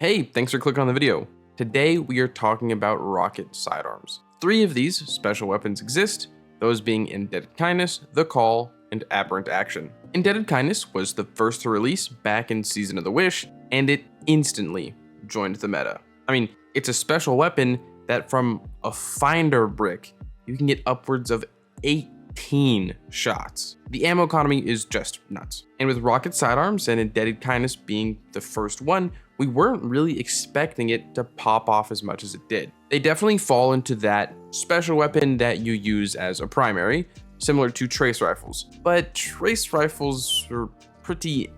Hey, thanks for clicking on the video. Today we are talking about rocket sidearms. 3 of these special weapons exist, those being Indebted Kindness, The Call, and Aberrant Action. Indebted Kindness was the first to release back in Season of the Wish, and it instantly joined the meta. I mean, it's a special weapon that from a finder brick, you can get upwards of 18 shots. The ammo economy is just nuts. And with rocket sidearms and Indebted Kindness being the first one, we weren't really expecting it to pop off as much as it did. They definitely fall into that special weapon that you use as a primary, similar to trace rifles. But trace rifles are pretty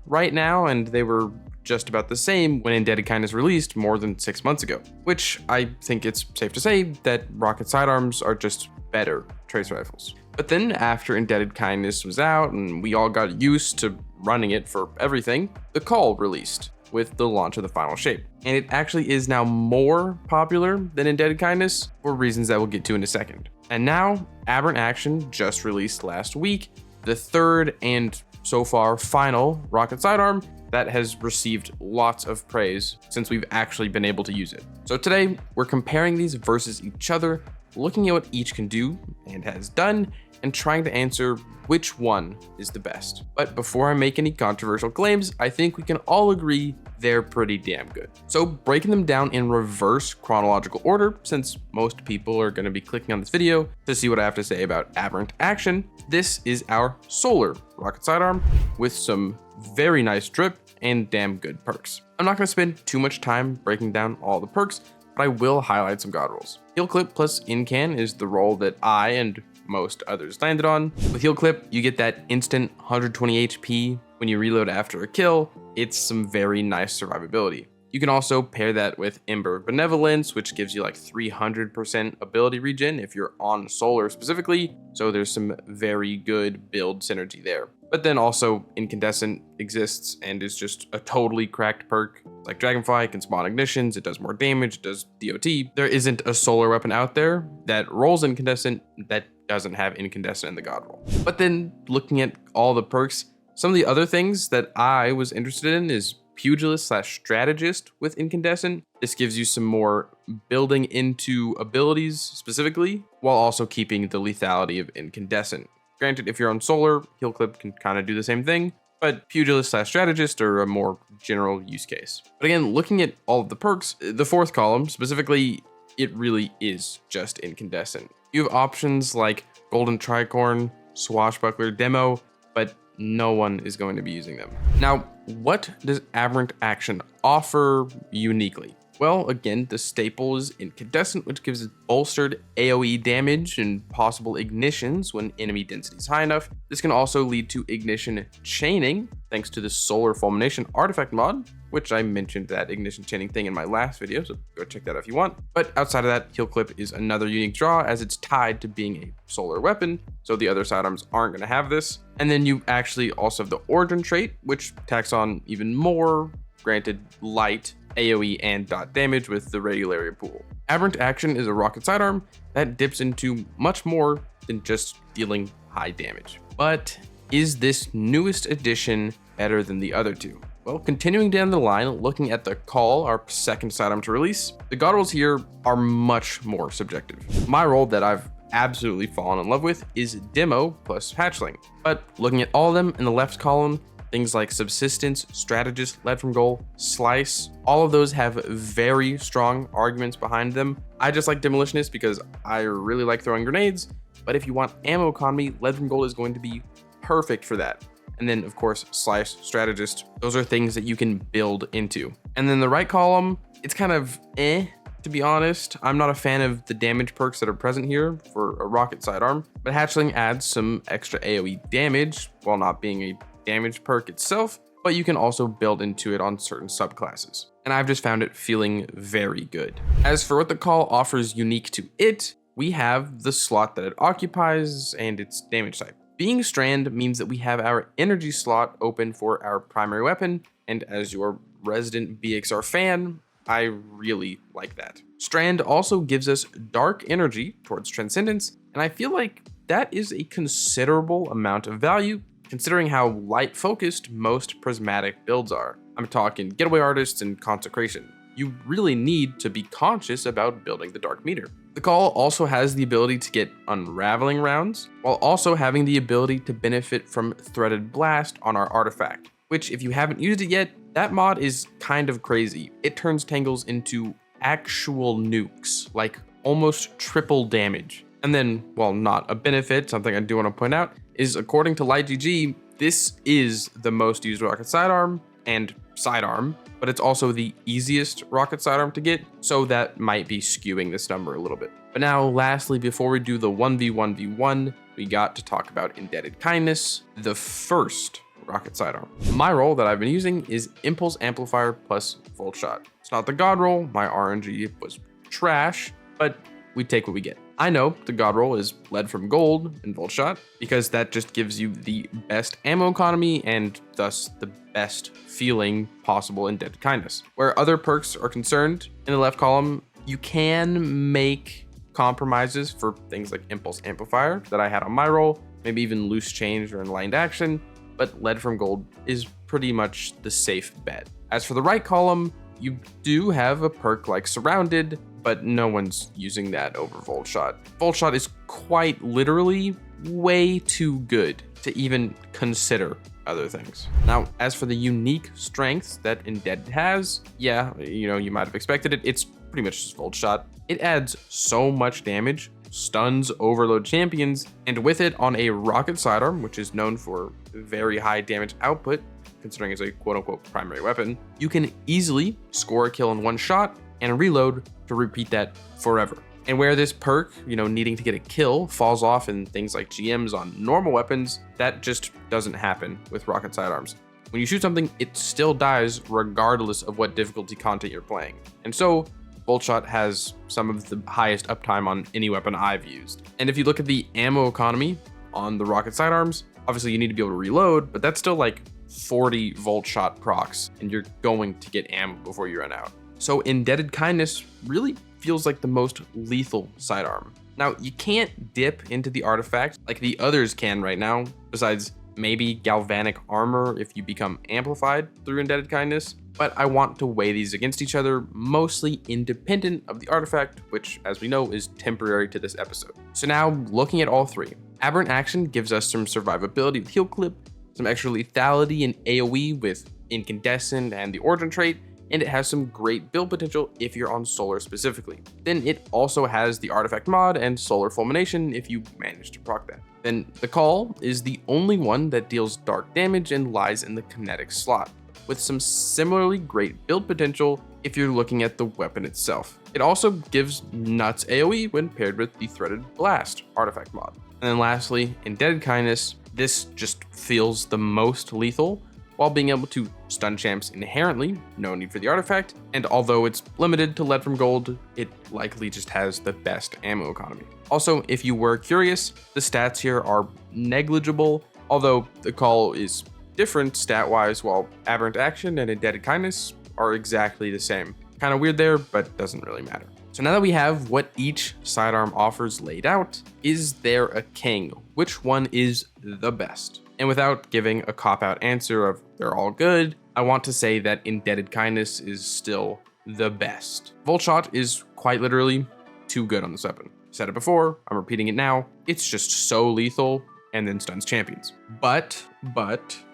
right now, and they were just about the same when Indebted Kindness released more than 6 months ago, which I think it's safe to say that rocket sidearms are just better trace rifles. But then after Indebted Kindness was out and we all got used to running it for everything, The Call released with the launch of the final shape. And it actually is now more popular than Indebted Kindness for reasons that we'll get to in a second. And now, Aberrant Action just released last week, the third and so far final rocket sidearm that has received lots of praise since we've actually been able to use it. So today, we're comparing these versus each other, looking at what each can do and has done, and trying to answer which one is the best. But before I make any controversial claims, I think we can all agree they're pretty damn good. So breaking them down in reverse chronological order, since most people are going to be clicking on this video to see what I have to say about Aberrant Action, this is our solar rocket sidearm with some very nice drip and damn good perks. I'm not going to spend too much time breaking down all the perks, but I will highlight some god rolls. Heal clip plus in-can is the roll that I and most others landed on. With heal clip, you get that instant 120 HP when you reload after a kill. It's some very nice survivability. You can also pair that with Ember Benevolence, which gives you like 300% ability regen if you're on solar specifically. So there's some very good build synergy there. But then also Incandescent exists and is just a totally cracked perk. Like Dragonfly, it can spawn ignitions, it does more damage, it does DOT. There isn't a solar weapon out there that rolls Incandescent that doesn't have Incandescent in the god roll. But then looking at all the perks, some of the other things that I was interested in is Pugilist / Strategist with Incandescent. This gives you some more building into abilities specifically, while also keeping the lethality of Incandescent. Granted, if you're on solar, heal clip can kind of do the same thing, but Pugilist / Strategist are a more general use case. But again, looking at all of the perks, the fourth column specifically, it really is just Incandescent. You have options like Golden Tricorn, Swashbuckler, Demo, but no one is going to be using them. Now, what does Aberrant Action offer uniquely? Well, again, the staple is Incandescent, which gives it bolstered AoE damage and possible ignitions when enemy density is high enough. This can also lead to ignition chaining, thanks to the Solar Fulmination artifact mod, which I mentioned that ignition chaining thing in my last video, so go check that out if you want. But outside of that, heal clip is another unique draw as it's tied to being a solar weapon, so the other sidearms aren't going to have this. And then you actually also have the Origin trait, which tacks on even more, granted light AoE and dot damage with the radial area pool. Aberrant Action is a rocket sidearm that dips into much more than just dealing high damage. But is this newest addition better than the other two? Well, continuing down the line, looking at the Call, our second sidearm to release, the god rolls here are much more subjective. My roll that I've absolutely fallen in love with is Demo plus Hatchling. But looking at all of them in the left column, things like Subsistence, Strategist, Led from Goal, Slice, all of those have very strong arguments behind them. I just like Demolitionist because I really like throwing grenades, but if you want ammo economy, Led from Goal is going to be perfect for that. And then of course, Slice, Strategist, those are things that you can build into. And then the right column, it's kind of to be honest. I'm not a fan of the damage perks that are present here for a rocket sidearm, but Hatchling adds some extra AoE damage while not being a damage perk itself, but you can also build into it on certain subclasses. And I've just found it feeling very good. As for what the Call offers unique to it, we have the slot that it occupies and its damage type. Being Strand means that we have our energy slot open for our primary weapon, and as your resident BXR fan, I really like that. Strand also gives us dark energy towards Transcendence, and I feel like that is a considerable amount of value considering how light focused most prismatic builds are. I'm talking getaway artists and consecration. You really need to be conscious about building the dark meter. The call also has the ability to get unraveling rounds, while also having the ability to benefit from threaded blast on our artifact, which if you haven't used it yet, that mod is kind of crazy. It turns tangles into actual nukes, like almost triple damage. And then, while not a benefit, something I do want to point out is according to LightGG, this is the most used rocket sidearm and sidearm, but it's also the easiest rocket sidearm to get, so that might be skewing this number a little bit. But now, lastly, before we do the 1v1v1, we got to talk about Indebted Kindness, the first rocket sidearm. My roll that I've been using is Impulse Amplifier plus Volt Shot. It's not the God roll, my RNG was trash, but we take what we get. I know the God roll is lead from gold and Volt Shot because that just gives you the best ammo economy and thus the best feeling possible in Indebted Kindness. Where other perks are concerned, in the left column, you can make compromises for things like Impulse Amplifier that I had on my roll, maybe even Loose Change or Enlightened Action, but lead from gold is pretty much the safe bet. As for the right column, you do have a perk like Surrounded, but no one's using that over Volt Shot. Volt Shot is quite literally way too good to even consider other things. Now, as for the unique strengths that Indebted has, yeah, you might have expected it. It's pretty much just Volt Shot. It adds so much damage, stuns overload champions, and with it on a rocket sidearm, which is known for very high damage output, considering it's a quote-unquote primary weapon, you can easily score a kill in one shot and reload to repeat that forever. And where this perk, needing to get a kill falls off in things like GMs on normal weapons, that just doesn't happen with rocket sidearms. When you shoot something, it still dies regardless of what difficulty content you're playing. And so, Volt Shot has some of the highest uptime on any weapon I've used. And if you look at the ammo economy on the rocket sidearms, obviously you need to be able to reload, but that's still like 40 Volt Shot procs, and you're going to get ammo before you run out. So Indebted Kindness really feels like the most lethal sidearm. Now, you can't dip into the artifact like the others can right now, besides maybe galvanic armor if you become amplified through Indebted Kindness, but I want to weigh these against each other, mostly independent of the artifact, which, as we know, is temporary to this episode. So now, looking at all three, Aberrant Action gives us some survivability with Heal Clip, some extra lethality and AoE with Incandescent and the Origin trait, and it has some great build potential if you're on Solar specifically. Then it also has the Artifact mod and Solar Fulmination if you manage to proc that. Then the Call is the only one that deals dark damage and lies in the kinetic slot, with some similarly great build potential if you're looking at the weapon itself. It also gives nuts AoE when paired with the Threaded Blast Artifact mod. And then lastly, Indebted Kindness, this just feels the most lethal, while being able to stun champs inherently, no need for the artifact, and although it's limited to lead from gold, it likely just has the best ammo economy. Also, if you were curious, the stats here are negligible, although the Call is different stat-wise, while Aberrant Action and Indebted Kindness are exactly the same. Kind of weird there, but doesn't really matter. So now that we have what each sidearm offers laid out, is there a king? Which one is the best? And without giving a cop-out answer of they're all good, I want to say that Indebted Kindness is still the best. Volt Shot is quite literally too good on this weapon. Said it before, I'm repeating it now, it's just so lethal and then stuns champions. But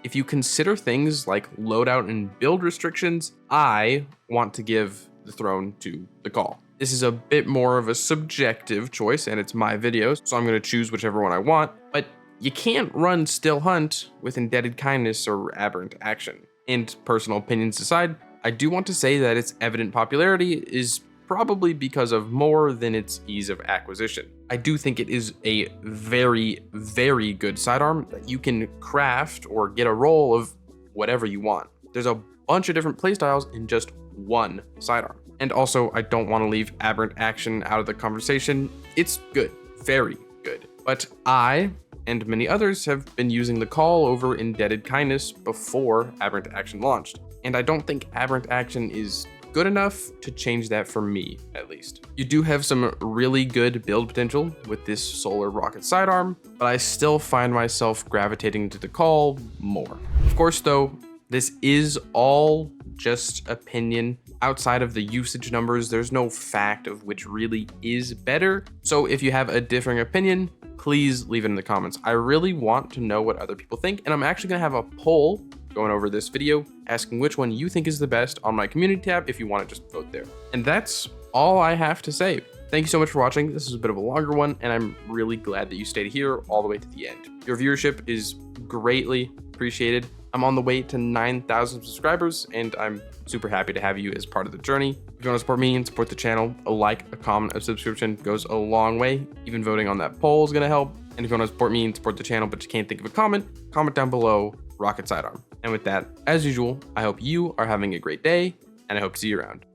if you consider things like loadout and build restrictions, I want to give the throne to the Call. This is a bit more of a subjective choice and it's my video, so I'm gonna choose whichever one I want, but you can't run Still Hunt with Indebted Kindness or Aberrant Action. And personal opinions aside, I do want to say that its evident popularity is probably because of more than its ease of acquisition. I do think it is a very, very good sidearm that you can craft or get a roll of whatever you want. There's a bunch of different playstyles in just one sidearm. And also, I don't want to leave Aberrant Action out of the conversation. It's good, very good. But I and many others have been using the Call over Indebted Kindness before Aberrant Action launched. And I don't think Aberrant Action is good enough to change that for me, at least. You do have some really good build potential with this Solar Rocket sidearm, but I still find myself gravitating to the Call more. Of course, though, This is all just opinion. Outside of the usage numbers, there's no fact of which really is better. So if you have a differing opinion, please leave it in the comments. I really want to know what other people think, and I'm actually gonna have a poll going over this video asking which one you think is the best on my community tab if you want to just vote there. And that's all I have to say. Thank you so much for watching. This is a bit of a longer one, and I'm really glad that you stayed here all the way to the end. Your viewership is greatly appreciated. I'm on the way to 9,000 subscribers, and I'm super happy to have you as part of the journey. If you want to support me and support the channel, a like, a comment, a subscription goes a long way. Even voting on that poll is going to help. And if you want to support me and support the channel but you can't think of a comment down below, Rocket Sidearm. And with that, as usual, I hope you are having a great day, and I hope to see you around.